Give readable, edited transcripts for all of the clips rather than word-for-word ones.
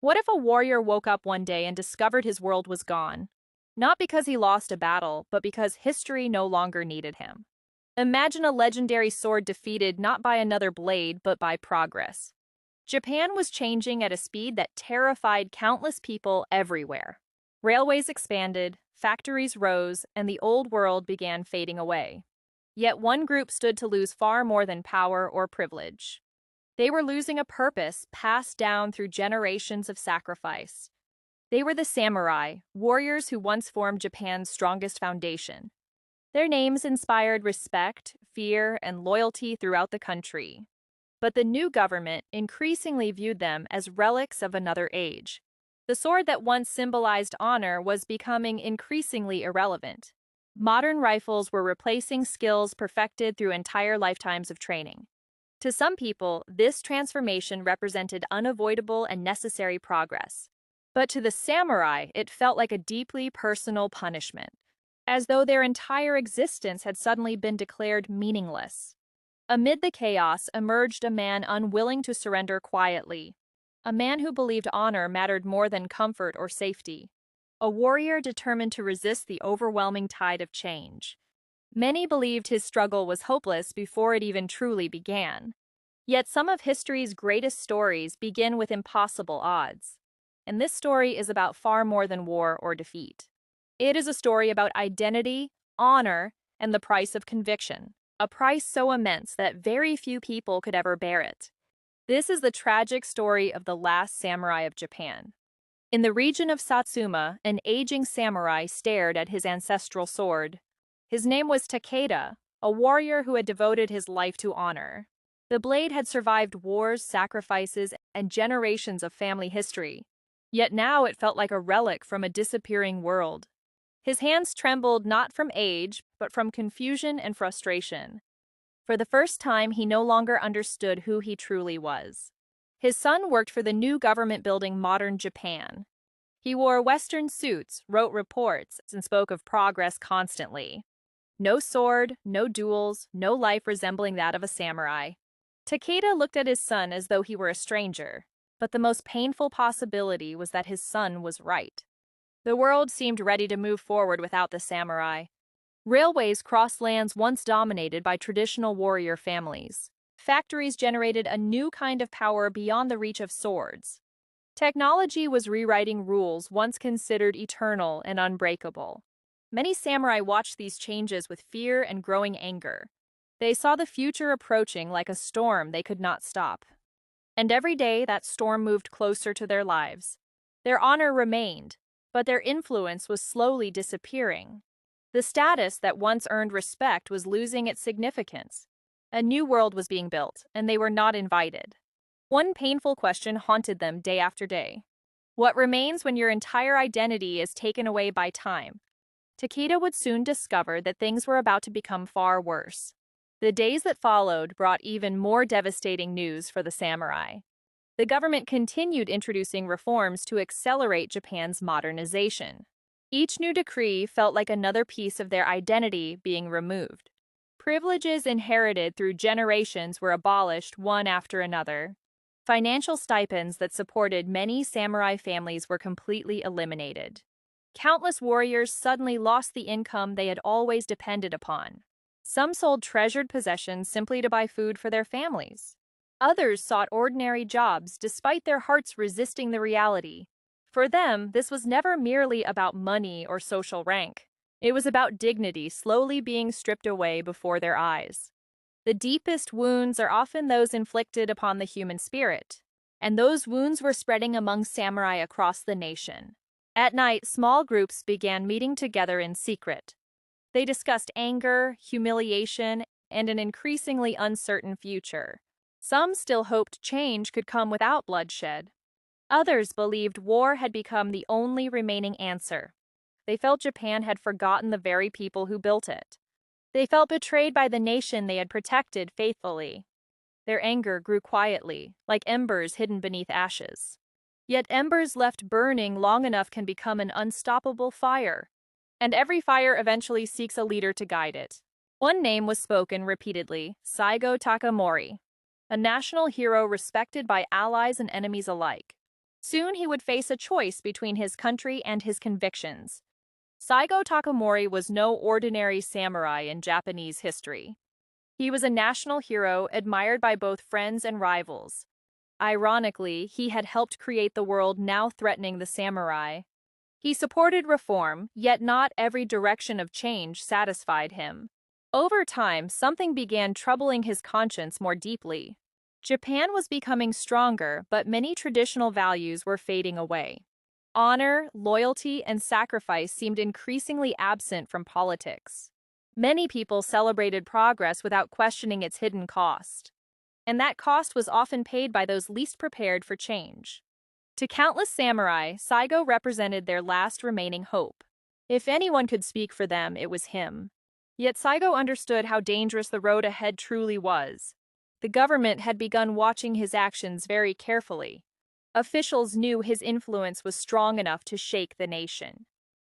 What if a warrior woke up one day and discovered his world was gone? Not because he lost a battle, but because history no longer needed him. Imagine a legendary sword defeated not by another blade, but by progress. Japan was changing at a speed that terrified countless people everywhere. Railways expanded, factories rose, and the old world began fading away. Yet one group stood to lose far more than power or privilege. They were losing a purpose passed down through generations of sacrifice. They were the samurai, warriors who once formed Japan's strongest foundation. Their names inspired respect, fear, and loyalty throughout the country. But the new government increasingly viewed them as relics of another age. The sword that once symbolized honor was becoming increasingly irrelevant. Modern rifles were replacing skills perfected through entire lifetimes of training. To some people, this transformation represented unavoidable and necessary progress. But to the samurai, it felt like a deeply personal punishment, as though their entire existence had suddenly been declared meaningless. Amid the chaos emerged a man unwilling to surrender quietly, a man who believed honor mattered more than comfort or safety, a warrior determined to resist the overwhelming tide of change. Many believed his struggle was hopeless before it even truly began. Yet some of history's greatest stories begin with impossible odds. And this story is about far more than war or defeat. It is a story about identity, honor, and the price of conviction, a price so immense that very few people could ever bear it. This is the tragic story of the last samurai of Japan. In the region of Satsuma, an aging samurai stared at his ancestral sword. His name was Takeda, a warrior who had devoted his life to honor. The blade had survived wars, sacrifices, and generations of family history. Yet now it felt like a relic from a disappearing world. His hands trembled not from age, but from confusion and frustration. For the first time, he no longer understood who he truly was. His son worked for the new government building modern Japan. He wore Western suits, wrote reports, and spoke of progress constantly. No sword, no duels, no life resembling that of a samurai. Takeda looked at his son as though he were a stranger, but the most painful possibility was that his son was right. The world seemed ready to move forward without the samurai. Railways crossed lands once dominated by traditional warrior families. Factories generated a new kind of power beyond the reach of swords. Technology was rewriting rules once considered eternal and unbreakable. Many samurai watched these changes with fear and growing anger. They saw the future approaching like a storm they could not stop. And every day that storm moved closer to their lives. Their honor remained, but their influence was slowly disappearing. The status that once earned respect was losing its significance. A new world was being built, and they were not invited. One painful question haunted them day after day. What remains when your entire identity is taken away by time? Takeda would soon discover that things were about to become far worse. The days that followed brought even more devastating news for the samurai. The government continued introducing reforms to accelerate Japan's modernization. Each new decree felt like another piece of their identity being removed. Privileges inherited through generations were abolished one after another. Financial stipends that supported many samurai families were completely eliminated. Countless warriors suddenly lost the income they had always depended upon. Some sold treasured possessions simply to buy food for their families. Others sought ordinary jobs despite their hearts resisting the reality. For them, this was never merely about money or social rank. It was about dignity slowly being stripped away before their eyes. The deepest wounds are often those inflicted upon the human spirit, and those wounds were spreading among samurai across the nation. At night, small groups began meeting together in secret. They discussed anger, humiliation, and an increasingly uncertain future. Some still hoped change could come without bloodshed. Others believed war had become the only remaining answer. They felt Japan had forgotten the very people who built it. They felt betrayed by the nation they had protected faithfully. Their anger grew quietly, like embers hidden beneath ashes. Yet embers left burning long enough can become an unstoppable fire. And every fire eventually seeks a leader to guide it. One name was spoken repeatedly: Saigō Takamori, a national hero respected by allies and enemies alike. Soon he would face a choice between his country and his convictions. Saigō Takamori was no ordinary samurai in Japanese history. He was a national hero admired by both friends and rivals. Ironically, he had helped create the world now threatening the samurai. He supported reform, yet not every direction of change satisfied him. Over time, something began troubling his conscience more deeply. Japan was becoming stronger, but many traditional values were fading away. Honor, loyalty, and sacrifice seemed increasingly absent from politics. Many people celebrated progress without questioning its hidden cost. And that cost was often paid by those least prepared for change. To countless samurai, Saigō represented their last remaining hope. If anyone could speak for them, it was him. Yet Saigō understood how dangerous the road ahead truly was. The government had begun watching his actions very carefully. Officials knew his influence was strong enough to shake the nation.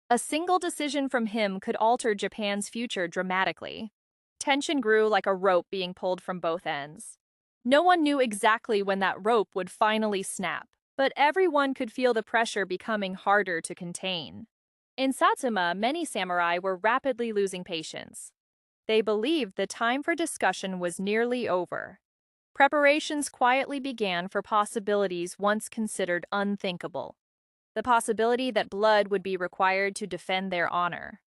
A single decision from him could alter Japan's future dramatically. Tension grew like a rope being pulled from both ends. No one knew exactly when that rope would finally snap, but everyone could feel the pressure becoming harder to contain. In Satsuma, many samurai were rapidly losing patience. They believed the time for discussion was nearly over. Preparations quietly began for possibilities once considered unthinkable. The possibility that blood would be required to defend their honor.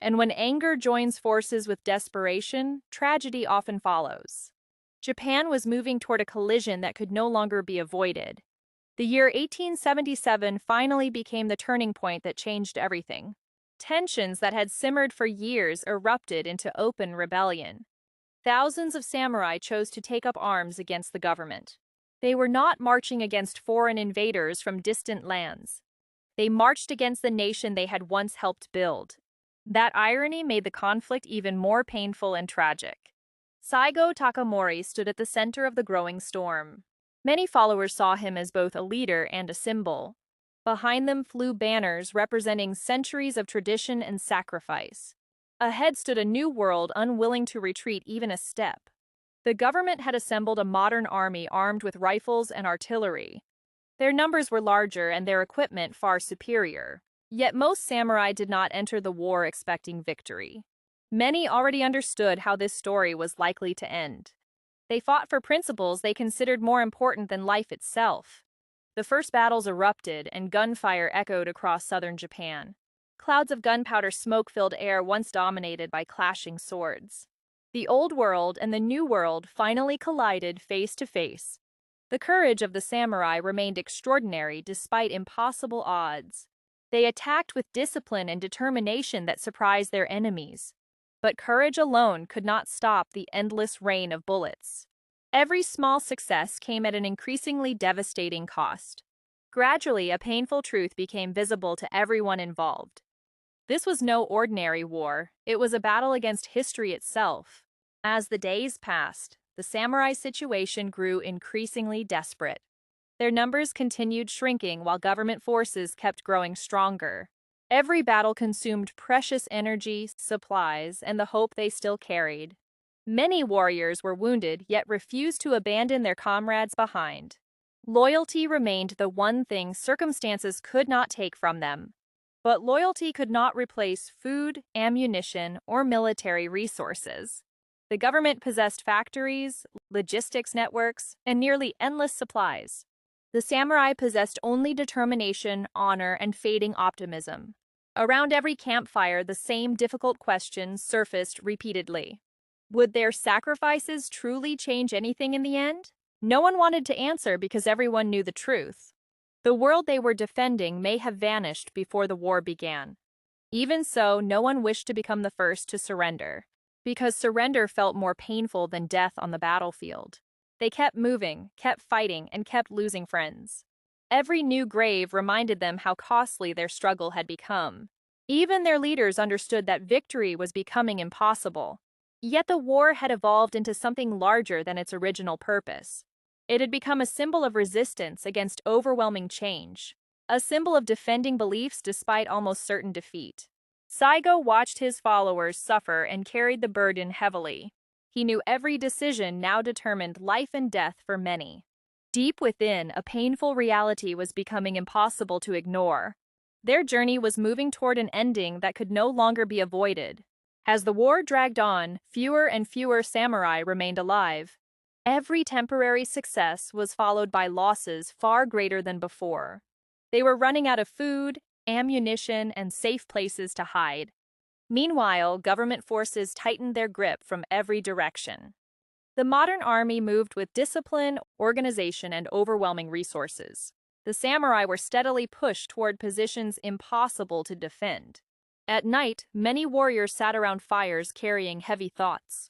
And when anger joins forces with desperation, tragedy often follows. Japan was moving toward a collision that could no longer be avoided. The year 1877 finally became the turning point that changed everything. Tensions that had simmered for years erupted into open rebellion. Thousands of samurai chose to take up arms against the government. They were not marching against foreign invaders from distant lands. They marched against the nation they had once helped build. That irony made the conflict even more painful and tragic. Saigō Takamori stood at the center of the growing storm. Many followers saw him as both a leader and a symbol. Behind them flew banners representing centuries of tradition and sacrifice. Ahead stood a new world unwilling to retreat even a step. The government had assembled a modern army armed with rifles and artillery. Their numbers were larger and their equipment far superior. Yet most samurai did not enter the war expecting victory. Many already understood how this story was likely to end. They fought for principles they considered more important than life itself. The first battles erupted and gunfire echoed across southern Japan. Clouds of gunpowder smoke filled air once dominated by clashing swords. The old world and the new world finally collided face to face. The courage of the samurai remained extraordinary despite impossible odds. They attacked with discipline and determination that surprised their enemies. But courage alone could not stop the endless rain of bullets. Every small success came at an increasingly devastating cost. Gradually, a painful truth became visible to everyone involved. This was no ordinary war, it was a battle against history itself. As the days passed, the samurai situation grew increasingly desperate. Their numbers continued shrinking while government forces kept growing stronger. Every battle consumed precious energy, supplies, and the hope they still carried. Many warriors were wounded yet refused to abandon their comrades behind. Loyalty remained the one thing circumstances could not take from them. But loyalty could not replace food, ammunition, or military resources. The government possessed factories, logistics networks, and nearly endless supplies. The samurai possessed only determination, honor, and fading optimism. Around every campfire, the same difficult questions surfaced repeatedly. Would their sacrifices truly change anything in the end? No one wanted to answer because everyone knew the truth. The world they were defending may have vanished before the war began. Even so, no one wished to become the first to surrender, because surrender felt more painful than death on the battlefield. They kept moving, kept fighting, and kept losing friends. Every new grave reminded them how costly their struggle had become. Even their leaders understood that victory was becoming impossible. Yet the war had evolved into something larger than its original purpose. It had become a symbol of resistance against overwhelming change, a symbol of defending beliefs despite almost certain defeat. Saigō watched his followers suffer and carried the burden heavily. He knew every decision now determined life and death for many. Deep within, a painful reality was becoming impossible to ignore. Their journey was moving toward an ending that could no longer be avoided. As the war dragged on, fewer and fewer samurai remained alive. Every temporary success was followed by losses far greater than before. They were running out of food, ammunition, and safe places to hide. Meanwhile, government forces tightened their grip from every direction. The modern army moved with discipline, organization, and overwhelming resources. The samurai were steadily pushed toward positions impossible to defend. At night, many warriors sat around fires carrying heavy thoughts.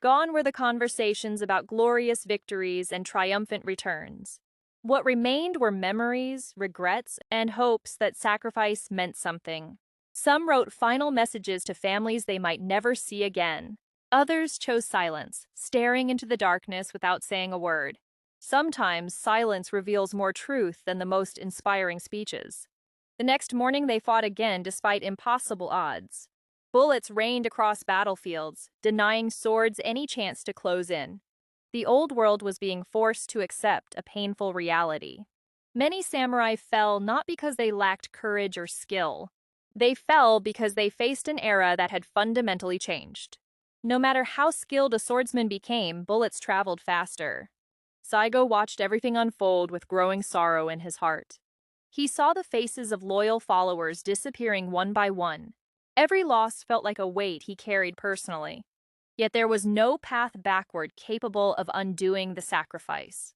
Gone were the conversations about glorious victories and triumphant returns. What remained were memories, regrets, and hopes that sacrifice meant something. Some wrote final messages to families they might never see again. Others chose silence, staring into the darkness without saying a word. Sometimes silence reveals more truth than the most inspiring speeches. The next morning they fought again despite impossible odds. Bullets rained across battlefields, denying swords any chance to close in. The old world was being forced to accept a painful reality. Many samurai fell not because they lacked courage or skill. They fell because they faced an era that had fundamentally changed. No matter how skilled a swordsman became, bullets traveled faster. Saigō watched everything unfold with growing sorrow in his heart. He saw the faces of loyal followers disappearing one by one. Every loss felt like a weight he carried personally. Yet there was no path backward capable of undoing the sacrifice.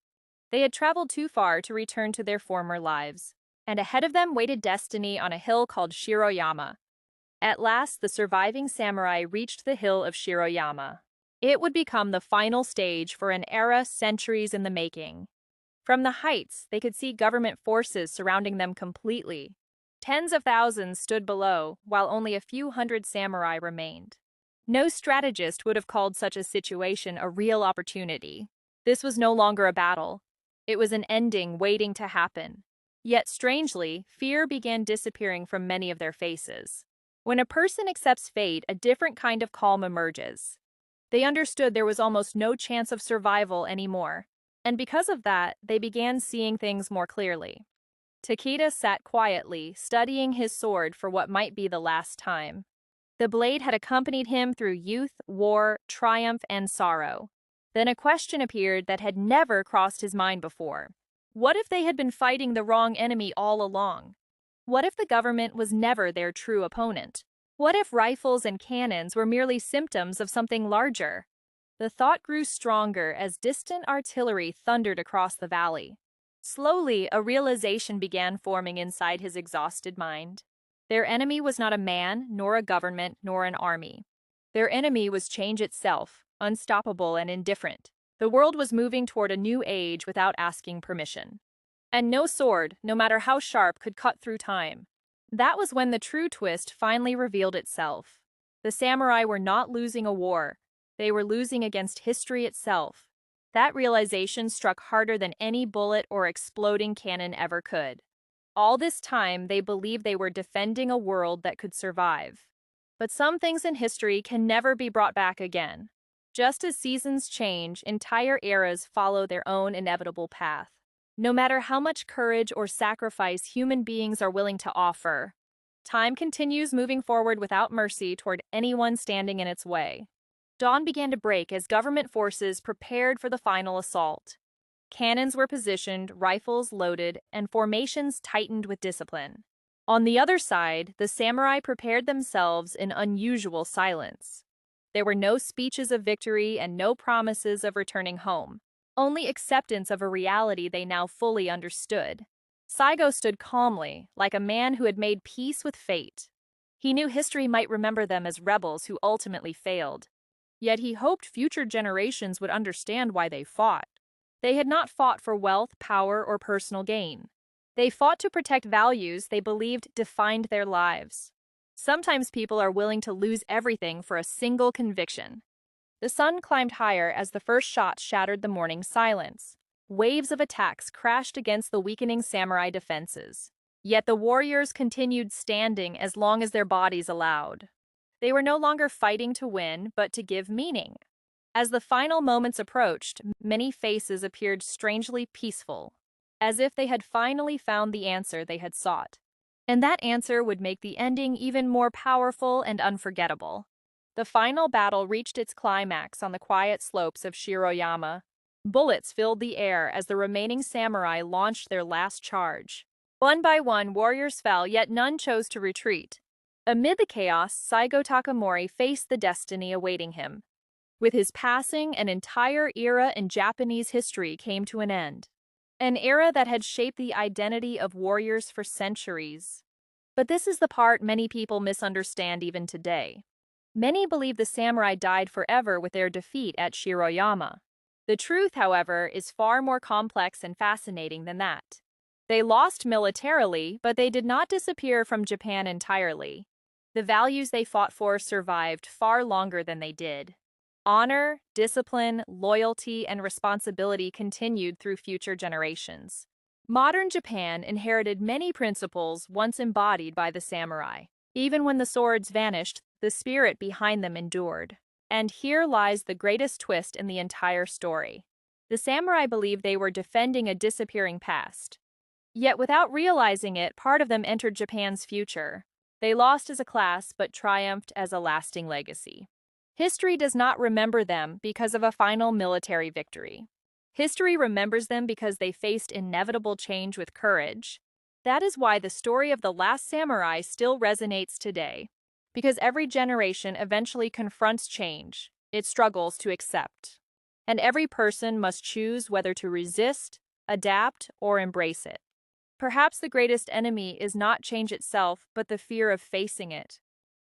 They had traveled too far to return to their former lives, and ahead of them waited destiny on a hill called Shiroyama. At last, the surviving samurai reached the hill of Shiroyama. It would become the final stage for an era centuries in the making. From the heights, they could see government forces surrounding them completely. Tens of thousands stood below, while only a few hundred samurai remained. No strategist would have called such a situation a real opportunity. This was no longer a battle. It was an ending waiting to happen. Yet strangely, fear began disappearing from many of their faces. When a person accepts fate, a different kind of calm emerges. They understood there was almost no chance of survival anymore, and because of that, they began seeing things more clearly. Takeda sat quietly, studying his sword for what might be the last time. The blade had accompanied him through youth, war, triumph, and sorrow. Then a question appeared that had never crossed his mind before. What if they had been fighting the wrong enemy all along? What if the government was never their true opponent? What if rifles and cannons were merely symptoms of something larger? The thought grew stronger as distant artillery thundered across the valley. Slowly, a realization began forming inside his exhausted mind. Their enemy was not a man, nor a government, nor an army. Their enemy was change itself, unstoppable and indifferent. The world was moving toward a new age without asking permission. And no sword, no matter how sharp, could cut through time. That was when the true twist finally revealed itself. The samurai were not losing a war. They were losing against history itself. That realization struck harder than any bullet or exploding cannon ever could. All this time, they believed they were defending a world that could survive. But some things in history can never be brought back again. Just as seasons change, entire eras follow their own inevitable path. No matter how much courage or sacrifice human beings are willing to offer, time continues moving forward without mercy toward anyone standing in its way. Dawn began to break as government forces prepared for the final assault. Cannons were positioned, rifles loaded, and formations tightened with discipline. On the other side, the samurai prepared themselves in unusual silence. There were no speeches of victory and no promises of returning home. Only acceptance of a reality they now fully understood. Saigō stood calmly, like a man who had made peace with fate. He knew history might remember them as rebels who ultimately failed. Yet he hoped future generations would understand why they fought. They had not fought for wealth, power, or personal gain. They fought to protect values they believed defined their lives. Sometimes people are willing to lose everything for a single conviction. The sun climbed higher as the first shot shattered the morning silence. Waves of attacks crashed against the weakening samurai defenses. Yet the warriors continued standing as long as their bodies allowed. They were no longer fighting to win, but to give meaning. As the final moments approached, many faces appeared strangely peaceful, as if they had finally found the answer they had sought. And that answer would make the ending even more powerful and unforgettable. The final battle reached its climax on the quiet slopes of Shiroyama. Bullets filled the air as the remaining samurai launched their last charge. One by one, warriors fell, yet none chose to retreat. Amid the chaos, Saigō Takamori faced the destiny awaiting him. With his passing, an entire era in Japanese history came to an end. An era that had shaped the identity of warriors for centuries. But this is the part many people misunderstand even today. Many believe the samurai died forever with their defeat at Shiroyama. The truth, however, is far more complex and fascinating than that. They lost militarily, but they did not disappear from Japan entirely. The values they fought for survived far longer than they did. Honor, discipline, loyalty, and responsibility continued through future generations. Modern Japan inherited many principles once embodied by the samurai. Even when the swords vanished, the spirit behind them endured. And here lies the greatest twist in the entire story. The samurai believed they were defending a disappearing past. Yet without realizing it, part of them entered Japan's future. They lost as a class, but triumphed as a lasting legacy. History does not remember them because of a final military victory. History remembers them because they faced inevitable change with courage. That is why the story of the last samurai still resonates today. Because every generation eventually confronts change, it struggles to accept. And every person must choose whether to resist, adapt, or embrace it. Perhaps the greatest enemy is not change itself, but the fear of facing it.